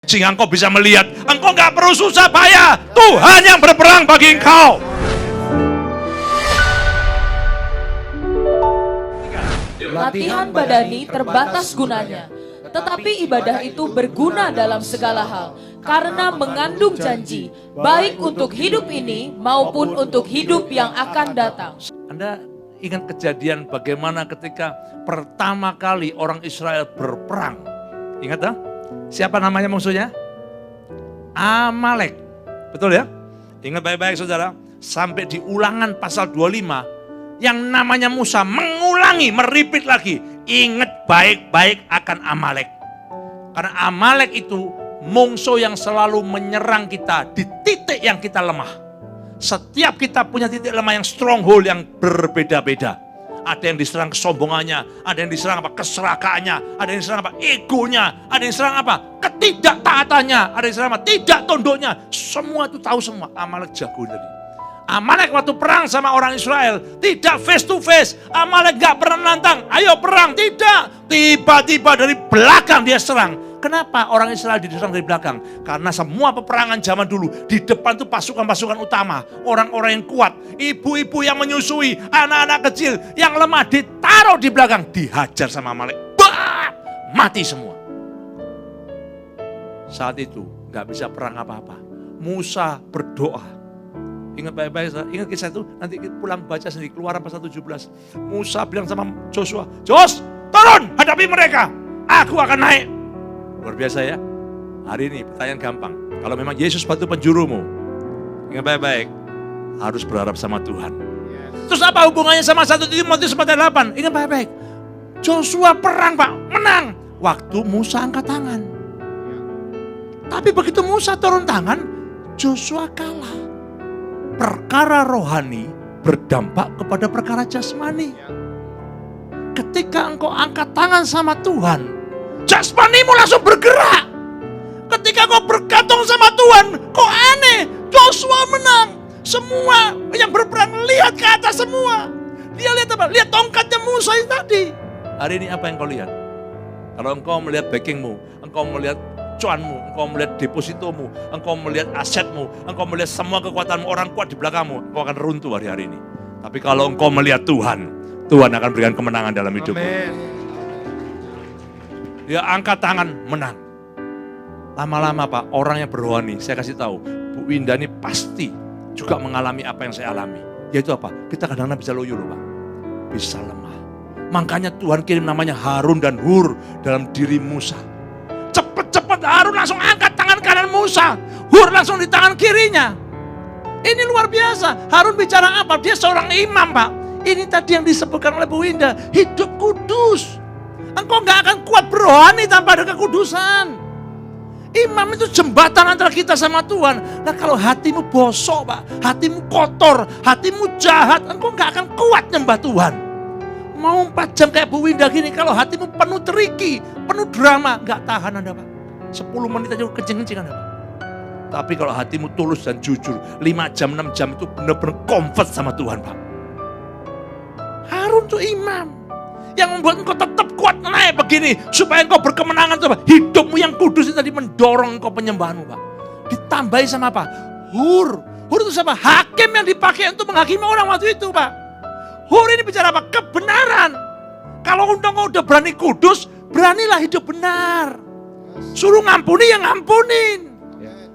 Sehingga engkau bisa melihat, engkau gak perlu susah payah. Tuhan yang berperang bagi engkau. Latihan badani terbatas gunanya, tetapi ibadah itu berguna dalam segala hal, karena mengandung janji, baik untuk hidup ini maupun untuk hidup yang akan datang. Anda ingat kejadian bagaimana ketika pertama kali orang Israel berperang? Ingat tak? Siapa namanya musuhnya? Amalek. Betul ya? Ingat baik-baik saudara. Sampai di Ulangan pasal 25. Yang namanya Musa mengulangi, meripit lagi. Ingat baik-baik akan Amalek. Karena Amalek itu mungsuh yang selalu menyerang kita di titik yang kita lemah. Setiap kita punya titik lemah yang stronghold yang berbeda-beda. Ada yang diserang kesombongannya, ada yang diserang apa? Keserakaannya, ada yang diserang apa? Egonya, ada yang diserang apa? Ketidaktaatannya, ada yang diserang apa? Tidak tunduknya. Semua itu tahu semua. Amalek jago tadi. Amalek waktu perang sama orang Israel tidak face to face. Amalek gak pernah nantang, ayo perang, tidak. Tiba-tiba dari belakang dia serang. Kenapa orang Israel diserang dari belakang? Karena semua peperangan zaman dulu di depan itu pasukan-pasukan utama, orang-orang yang kuat, ibu-ibu yang menyusui, anak-anak kecil yang lemah ditaruh di belakang, dihajar sama Amalek. Bah! Mati semua. Saat itu gak bisa perang apa-apa. Musa berdoa. Ingat baik-baik, ingat kisah itu, nanti pulang baca sendiri, Keluaran pasal 17. Musa bilang sama Joshua, Jos, turun, hadapi mereka, aku akan naik. Luar biasa ya. Hari ini pertanyaan gampang, kalau memang Yesus batu penjurumu, ingat baik-baik, harus berharap sama Tuhan. Terus apa hubungannya sama 1 Timotius 4:8? Ingat baik-baik, Joshua perang Pak, menang. Waktu Musa angkat tangan. Tapi begitu Musa turun tangan, Joshua kalah. Perkara rohani berdampak kepada perkara jasmani. Ketika engkau angkat tangan sama Tuhan, jasmanimu langsung bergerak. Ketika kau bergantung sama Tuhan, kok aneh, Joshua menang. Semua yang berperang lihat ke atas semua. Dia lihat apa? Lihat tongkatnya Musa itu tadi. Hari ini apa yang kau lihat? Kalau engkau melihat backingmu, engkau melihat cuanmu, engkau melihat depositomu, engkau melihat asetmu, engkau melihat semua kekuatanmu, orang kuat di belakangmu, engkau akan runtuh hari-hari ini. Tapi kalau engkau melihat Tuhan, Tuhan akan berikan kemenangan dalam hidupmu. Dia angkat tangan, menang. Lama-lama Pak, orang yang berrohani, saya kasih tahu, Bu Winda ini pasti juga mengalami apa yang saya alami. Yaitu apa? Kita kadang-kadang bisa loyo loh Pak. Bisa lemah. Makanya Tuhan kirim namanya Harun dan Hur dalam diri Musa. Cepet-cepet Harun langsung angkat tangan kanan Musa. Hur langsung di tangan kirinya. Ini luar biasa. Harun bicara apa? Dia seorang imam Pak. Ini tadi yang disebutkan oleh Bu Winda. Hidup kudus. Engkau gak akan kuat berrohani tanpa ada kekudusan. Imam itu jembatan antara kita sama Tuhan. Nah kalau hatimu bosok Pak. Hatimu kotor. Hatimu jahat. Engkau gak akan kuat nyembah Tuhan. Mau 4 jam kayak Bu Winda gini, kalau hatimu penuh teriki, penuh drama, gak tahan Anda Pak. 10 menit aja kencing-kencing Anda Pak. Tapi kalau hatimu tulus dan jujur, 5 jam, 6 jam itu benar-benar comfort sama Tuhan Pak. Harun tuh imam, yang membuat engkau tetap kuat naik begini, supaya engkau berkemenangan tuh Pak. Hidupmu yang kudus itu tadi mendorong engkau penyembahanmu Pak. Ditambahi sama apa? Hur. Hur itu siapa? Hakim yang dipakai untuk menghakimi orang waktu itu Pak. Hur ini bicara apa? Kebenaran. Kalau engkau udah berani kudus, beranilah hidup benar. Suruh ngampuni ya ngampunin.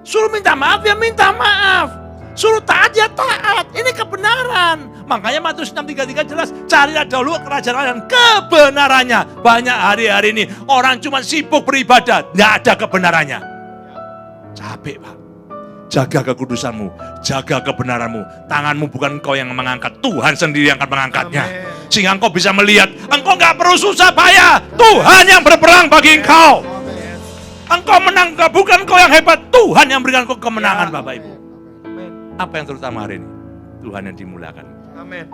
Suruh minta maaf ya minta maaf. Suruh taat ya taat. Ini kebenaran. Makanya Matius 6:33 jelas, carilah dahulu kerajaan Allah dan kebenarannya. Banyak hari-hari ini orang cuma sibuk beribadah, tidak ada kebenarannya. Capek Pak. Jaga kekudusanmu, jaga kebenaranmu. Tanganmu bukan engkau yang mengangkat, Tuhan sendiri yang akan mengangkatnya. Amen. Sehingga engkau bisa melihat, engkau gak perlu susah payah. Tuhan yang berperang bagi engkau. Amen. Engkau menang, bukan engkau yang hebat, Tuhan yang berikan engkau kemenangan Bapak Ibu. Amen. Apa yang terutama hari ini? Tuhan yang dimuliakan. Amin.